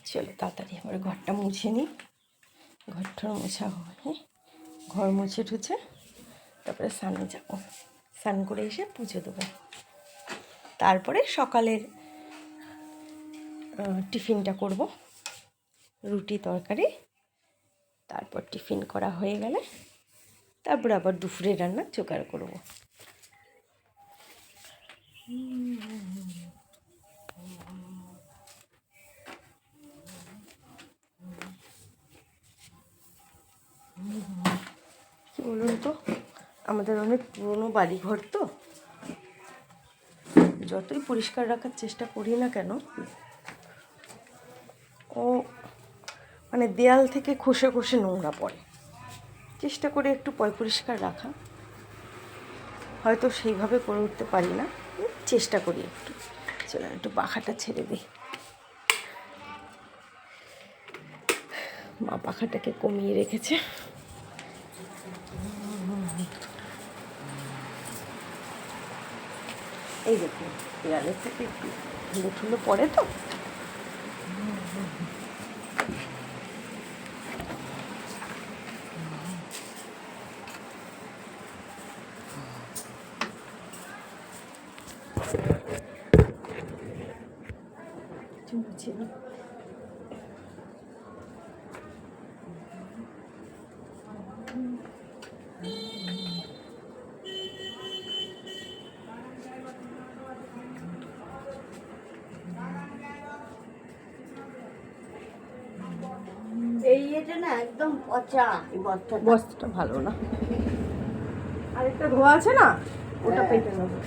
চলো তাড়াতাড়ি এবার ঘরটা মুছে নিই। ঘরটা মোছা হয়, ঘর মুছে টুছে তারপরে স্নানে যাব। স্নান করে এসে পুজো দেবো। তারপরে সকালের টিফিনটা করব, রুটি তরকারি। তারপর টিফিন করা হয়ে গেলে তারপর আবার দুপুরে রান্না জোগাড় করব। কি বলুন তো, আমাদের অনেক পুরনো বাড়িঘর তো, যতই পরিষ্কার রাখার চেষ্টা করি না কেন, ও মানে দেয়াল থেকে খসে খসে নোংরা পড়ে। চেষ্টা করে একটু পরিষ্কার রাখা, হয়তো সেইভাবে করে উঠতে পারি না, চেষ্টা করি একটু। চলো একটু পাখাটা ছেড়ে দিই। মা পাখাটাকে কমিয়ে রেখেছে। এই দেখুন, দেয়ালের থেকে একটু ধুলো ঠুলো পড়ে তো। এই এটা না একদম পচা, এই বস্তাটা ভালো না। আরেকটা ধোয়া আছে না, ওটা পেটে নেবো।